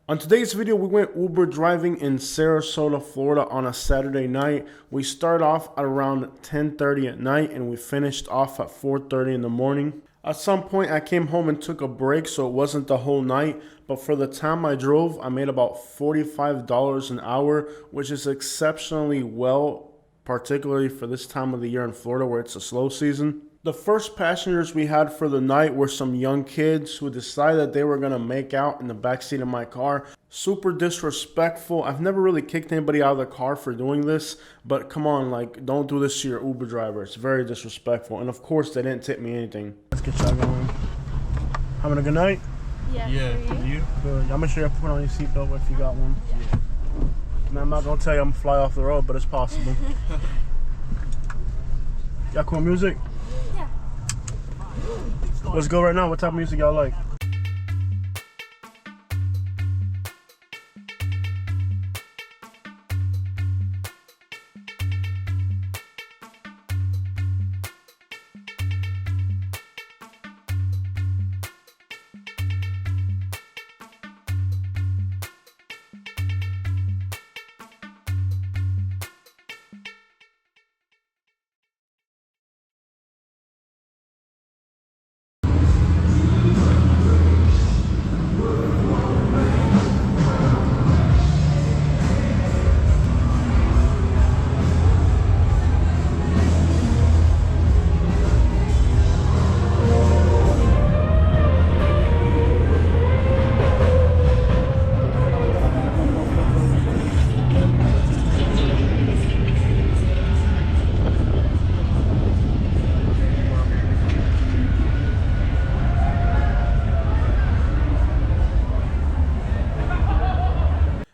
On today's video, we went Uber driving in Sarasota, Florida on a Saturday night. We started off at around 10:30 at night and we finished off at 4:30 in the morning. At some point, I came home and took a break, so it wasn't the whole night. But for the time I drove, I made about $45 an hour, which is exceptionally well, particularly for this time of the year in Florida where it's a slow season. The first passengers we had for the night were some young kids who decided they were going to make out in the backseat of my car. Super disrespectful. I've never really kicked anybody out of the car for doing this, but come on, like, don't do this to your Uber driver. It's very disrespectful. And of course, they didn't tip me anything. Let's get y'all going. Having a good night? Yeah. You? Good. Y'all make sure you put on your seatbelt if you got one. Yeah. Man, I'm not going to tell you I'm going to fly off the road, but it's possible. Y'all cool music? Yeah. Let's go right now. What type of music y'all like?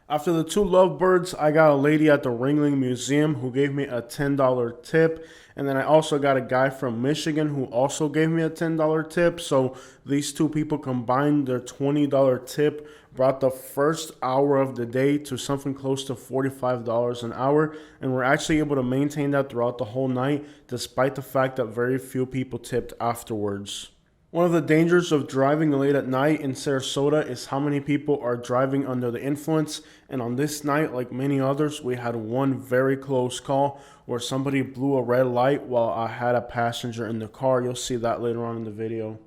After the two lovebirds, I got a lady at the Ringling Museum who gave me a $10 tip. And then I also got a guy from Michigan who also gave me a $10 tip. So these two people combined, their $20 tip brought the first hour of the day to something close to $45 an hour. And we're actually able to maintain that throughout the whole night, despite the fact that very few people tipped afterwards. One of the dangers of driving late at night in Sarasota is how many people are driving under the influence. And on this night, like many others, we had one very close call where somebody blew a red light while I had a passenger in the car. You'll see that later on in the video.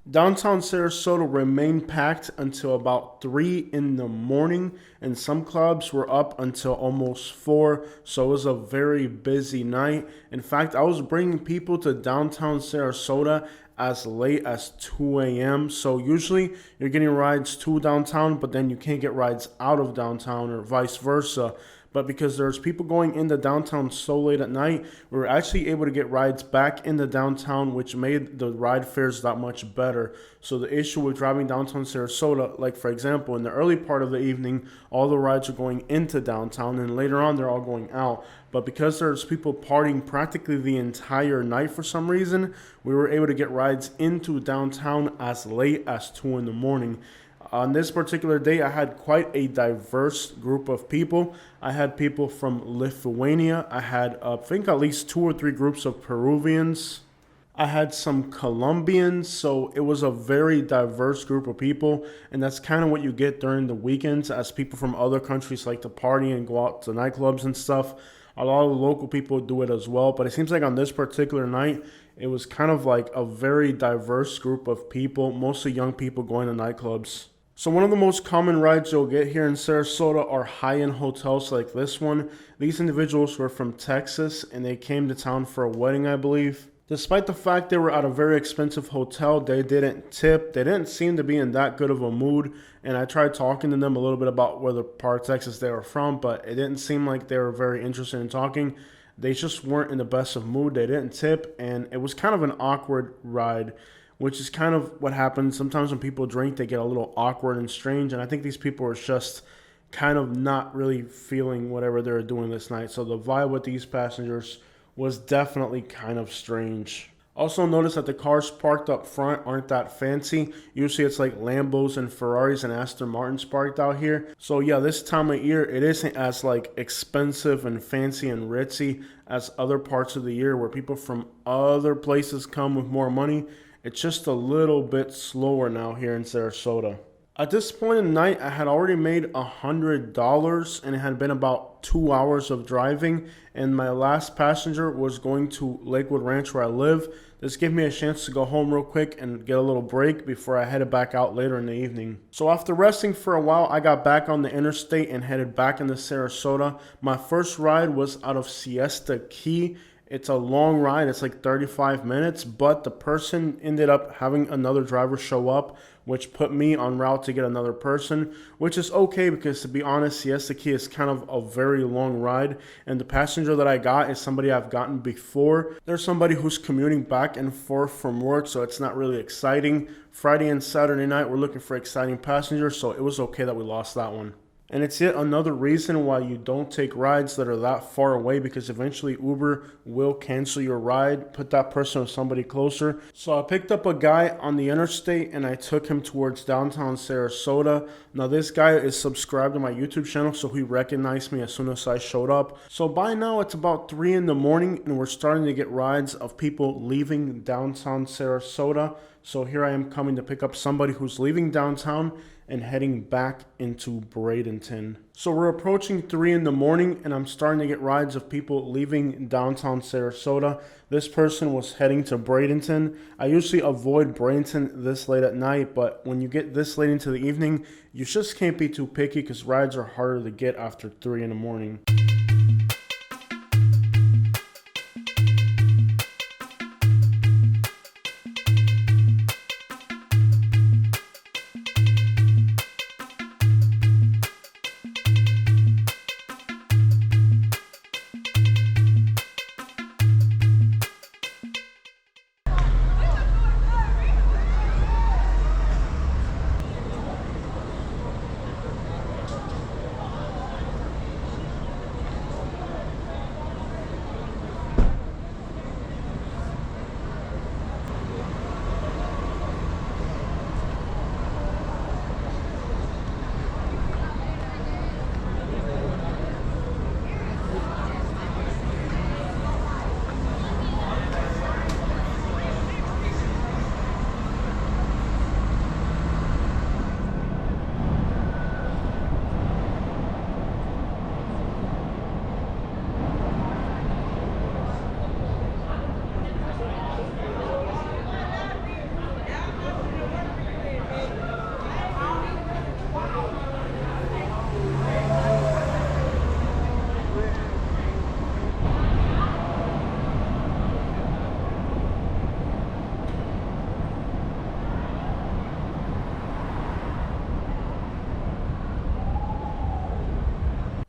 Downtown Sarasota remained packed until about 3 in the morning, and some clubs were up until almost 4, so it was a very busy night. In fact, I was bringing people to downtown Sarasota as late as 2 a.m. So usually you're getting rides to downtown, but then you can't get rides out of downtown or vice versa. But because there's people going into downtown so late at night, we were actually able to get rides back into downtown, which made the ride fares that much better. So the issue with driving downtown Sarasota, like for example, in the early part of the evening, all the rides are going into downtown, and later on they're all going out. But because there's people partying practically the entire night for some reason, we were able to get rides into downtown as late as 2 in the morning. On this particular day, I had quite a diverse group of people. I had people from Lithuania. I had, I think, at least 2 or 3 groups of Peruvians. I had some Colombians, so it was a very diverse group of people, and that's kind of what you get during the weekends as people from other countries like to party and go out to nightclubs and stuff. A lot of the local people do it as well, but it seems like on this particular night, it was kind of like a very diverse group of people, mostly young people going to nightclubs. So one of the most common rides you'll get here in Sarasota are high-end hotels like this one. These individuals were from Texas, and they came to town for a wedding, I believe. Despite the fact they were at a very expensive hotel, they didn't tip. They didn't seem to be in that good of a mood. And I tried talking to them a little bit about where part of Texas they were from, but it didn't seem like they were very interested in talking. They just weren't in the best of mood. They didn't tip, and it was kind of an awkward ride, which is kind of what happens sometimes when people drink. They get a little awkward and strange, and I think these people were just kind of not really feeling whatever they were doing this night. So the vibe with these passengers was definitely kind of strange. Also notice that the cars parked up front aren't that fancy. Usually it's like Lambos and Ferraris and Aston Martins parked out here. So yeah, this time of year it isn't as like expensive and fancy and ritzy as other parts of the year where people from other places come with more money. It's just a little bit slower now here in Sarasota. At this point in the night, I had already made $100, and it had been about 2 hours of driving, and my last passenger was going to Lakewood Ranch where I live. This gave me a chance to go home real quick and get a little break before I headed back out later in the evening. So after resting for a while, I got back on the interstate and headed back into Sarasota. My first ride was out of Siesta Key. It's a long ride. It's like 35 minutes, but the person ended up having another driver show up, which put me en route to get another person, which is okay because, to be honest, Siesta Key is kind of a very long ride, and the passenger that I got is somebody I've gotten before. There's somebody who's commuting back and forth from work, so it's not really exciting. Friday and Saturday night, we're looking for exciting passengers, so it was okay that we lost that one. And it's yet another reason why you don't take rides that are that far away, because eventually Uber will cancel your ride, put that person with somebody closer. So I picked up a guy on the interstate and I took him towards downtown Sarasota. Now this guy is subscribed to my YouTube channel, so he recognized me as soon as I showed up. So by now it's about 3 in the morning and we're starting to get rides of people leaving downtown Sarasota. So here I am coming to pick up somebody who's leaving downtown and heading back into Bradenton. So we're approaching 3 in the morning and I'm starting to get rides of people leaving downtown Sarasota. This person was heading to Bradenton. I usually avoid Bradenton this late at night, but when you get this late into the evening, you just can't be too picky because rides are harder to get after 3 in the morning.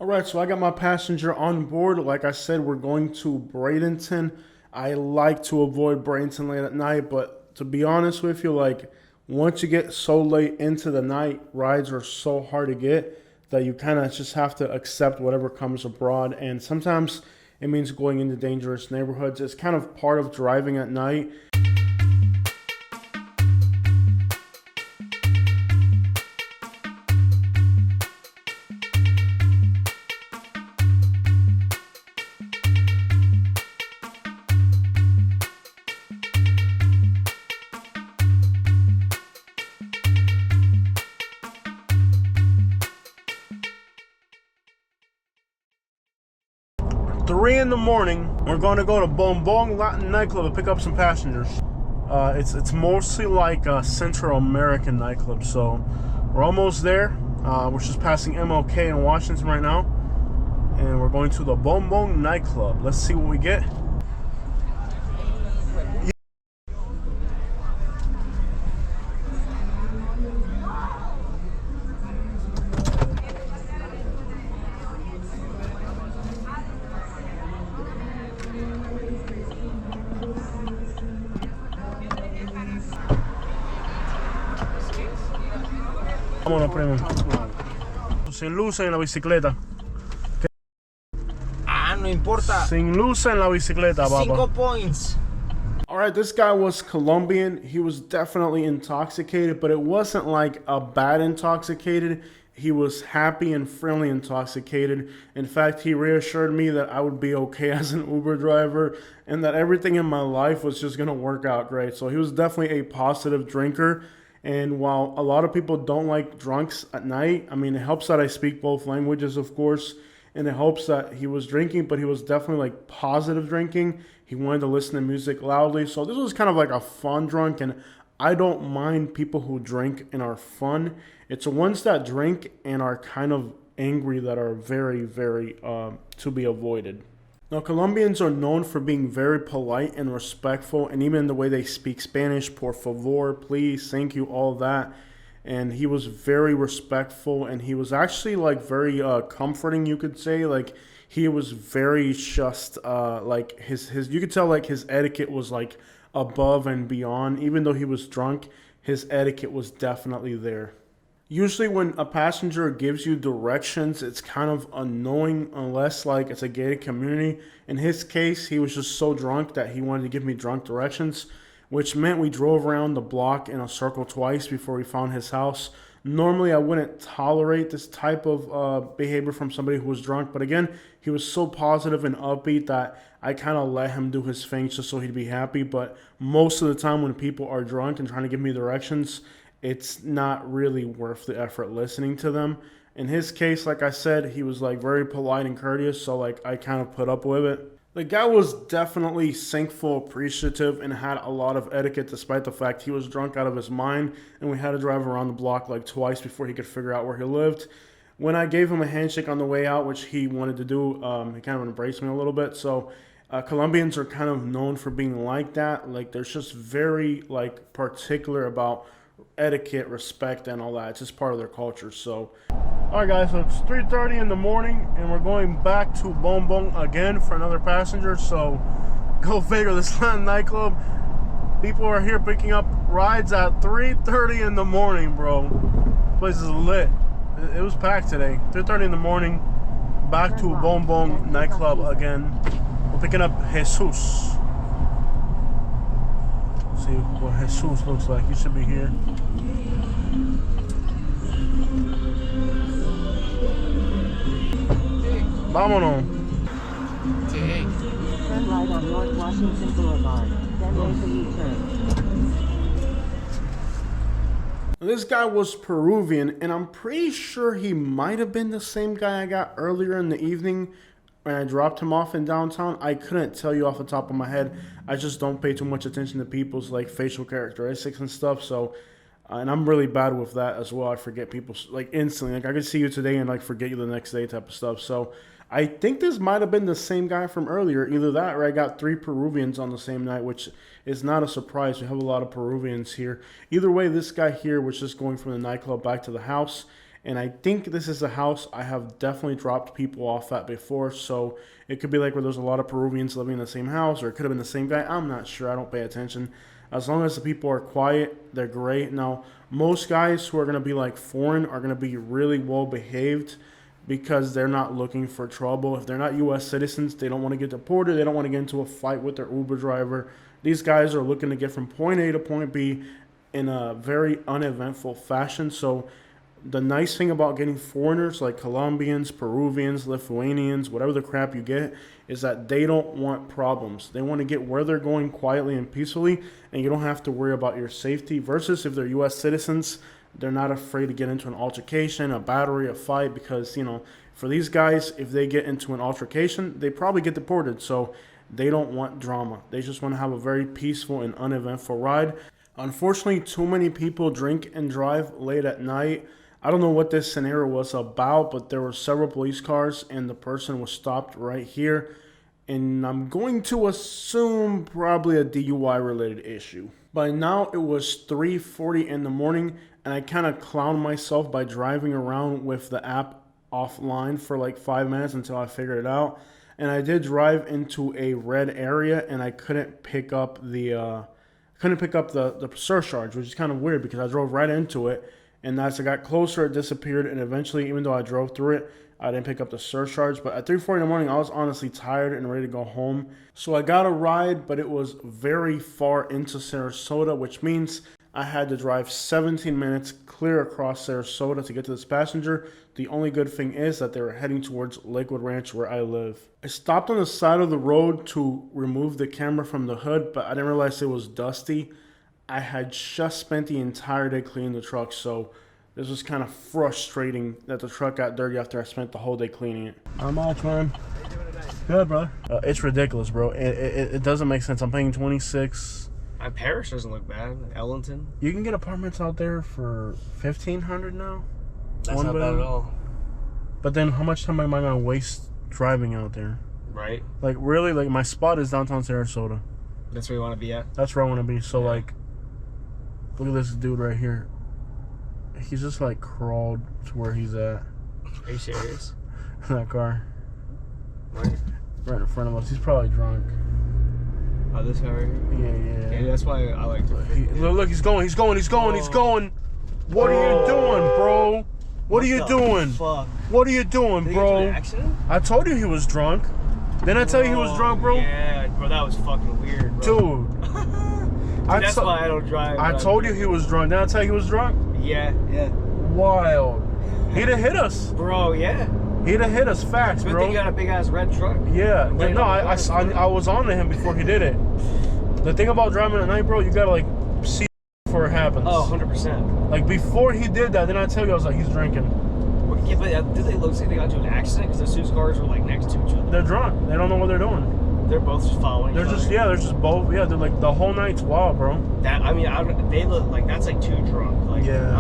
Alright, so I got my passenger on board. Like I said, we're going to Bradenton. I like to avoid Bradenton late at night, but to be honest with you, like, once you get so late into the night, rides are so hard to get that you kind of just have to accept whatever comes abroad. And sometimes it means going into dangerous neighborhoods. It's kind of part of driving at night. 3 in the morning. We're going to go to Bombong Latin Nightclub to pick up some passengers. It's mostly like a Central American nightclub, so we're almost there. We're just passing MLK in Washington right now, and we're going to the Bombong Nightclub. Let's see what we get. Vámonos, primo. Sin luces en la bicicleta. Ah, no importa. Sin luces en la bicicleta, papá. 5 points. All right, this guy was Colombian. He was definitely intoxicated, but it wasn't like a bad intoxicated. He was happy and friendly intoxicated. In fact, he reassured me that I would be okay as an Uber driver and that everything in my life was just going to work out great. So he was definitely a positive drinker. And while a lot of people don't like drunks at night, I mean, it helps that I speak both languages, of course, and it helps that he was drinking, but he was definitely like positive drinking. He wanted to listen to music loudly. So this was kind of like a fun drunk, and I don't mind people who drink and are fun. It's the ones that drink and are kind of angry that are very, very to be avoided. Now, Colombians are known for being very polite and respectful, and even the way they speak Spanish, por favor, please, thank you, all that. And he was very respectful, and he was actually like very comforting, you could say. Like he was very just like his you could tell like his etiquette was like above and beyond. Even though he was drunk, his etiquette was definitely there. Usually when a passenger gives you directions, it's kind of annoying unless like it's a gated community. In his case, he was just so drunk that he wanted to give me drunk directions, which meant we drove around the block in a circle twice before we found his house. Normally, I wouldn't tolerate this type of behavior from somebody who was drunk, but again, he was so positive and upbeat that I kind of let him do his thing just so he'd be happy. But most of the time when people are drunk and trying to give me directions, it's not really worth the effort listening to them. In his case, like I said, he was like very polite and courteous, so like I kind of put up with it. The guy was definitely thankful, appreciative, and had a lot of etiquette despite the fact he was drunk out of his mind, and we had to drive around the block like twice before he could figure out where he lived. When I gave him a handshake on the way out, which he wanted to do, he kind of embraced me a little bit. So Colombians are kind of known for being like that. Like they're just very like particular about etiquette, respect, and all that. It's just part of their culture. So all right, guys, so it's 3:30 in the morning, and we're going back to Bon Bon again for another passenger. So go figure, this is not a nightclub. People are here picking up rides at 3:30 in the morning, bro. This place is lit. It was packed today. 3:30 in the morning, back to Bon Bon nightclub again. We're picking up Jesus. See what Jesus looks like. He should be here. Vámonos. Okay. Turn right on North Washington Boulevard, then make a U-turn. This guy was Peruvian, and I'm pretty sure he might have been the same guy I got earlier in the evening when I dropped him off in downtown. I couldn't tell you off the top of my head. I just don't pay too much attention to people's like facial characteristics and stuff. So, and I'm really bad with that as well. I forget people like instantly. Like I could see you today and like forget you the next day type of stuff. So I think this might have been the same guy from earlier. Either that or I got 3 Peruvians on the same night, which is not a surprise. We have a lot of Peruvians here. Either way, this guy here was just going from the nightclub back to the house. And I think this is a house I have definitely dropped people off at before. So it could be like where there's a lot of Peruvians living in the same house, or it could have been the same guy. I'm not sure. I don't pay attention. As long as the people are quiet, they're great. Now, most guys who are going to be like foreign are going to be really well behaved, because they're not looking for trouble. If they're not U.S. citizens, they don't want to get deported. They don't want to get into a fight with their Uber driver. These guys are looking to get from point A to point B in a very uneventful fashion. So the nice thing about getting foreigners like Colombians, Peruvians, Lithuanians, whatever the crap you get, is that they don't want problems. They want to get where they're going quietly and peacefully, and you don't have to worry about your safety. Versus if they're U.S. citizens, they're not afraid to get into an altercation, a battery, a fight, because, you know, for these guys, if they get into an altercation, they probably get deported. So they don't want drama. They just want to have a very peaceful and uneventful ride. Unfortunately, too many people drink and drive late at night. I don't know what this scenario was about, but there were several police cars, and the person was stopped right here. And I'm going to assume probably a DUI-related issue. By now, it was 3:40 in the morning, and I kind of clowned myself by driving around with the app offline for like 5 minutes until I figured it out. And I did drive into a red area, and I couldn't pick up the surcharge, which is kind of weird because I drove right into it. And as I got closer, it disappeared. And eventually, even though I drove through it, I didn't pick up the surcharge. But at 3:40 in the morning, I was honestly tired and ready to go home. So I got a ride, but it was very far into Sarasota, which means I had to drive 17 minutes clear across Sarasota to get to this passenger. The only good thing is that they were heading towards Lakewood Ranch where I live. I stopped on the side of the road to remove the camera from the hood, but I didn't realize it was dusty. I had just spent the entire day cleaning the truck, so this was kind of frustrating that the truck got dirty after I spent the whole day cleaning it. I'm out, man. Good, bro. It's ridiculous, bro. It doesn't make sense. I'm paying $26. Parish doesn't look bad. Ellington. You can get apartments out there for $1,500 now. That's not bad at all. But then, how much time am I gonna waste driving out there? Right. Like really, like my spot is downtown Sarasota. That's where you want to be at. That's where I want to be. So like, look at this dude right here. He's just like crawled to where he's at. Are you serious? That car. Right. Right in front of us. He's probably drunk. Oh, this guy right here? Yeah. Yeah, that's why I like to. Look, he's going. What are you doing, bro? What are you doing? Fuck. What are you doing, Did he get into bro? an accident? I told you he was drunk. Didn't I tell you he was drunk, bro? Yeah, bro, that was fucking weird, bro. Dude. That's why I don't drive. I told you he was drunk. Didn't I tell you he was drunk? Yeah. Wild. He'd have hit us. Bro, yeah. He'd have hit us fast, Good bro. thing you got a big ass red truck. Yeah. No, I was on to him before he did it. The thing about driving at night, bro, you gotta like see before it happens. Oh, 100%. Like before he did that, then I tell you I was like, he's drinking. Yeah, but did they look like they got into an accident? Because those two cars were like next to each other. They're drunk. They don't know what they're doing. They're both just following. They're just both. Yeah, they're like the whole night's wild, bro. That they look like that's like too drunk. Like Yeah.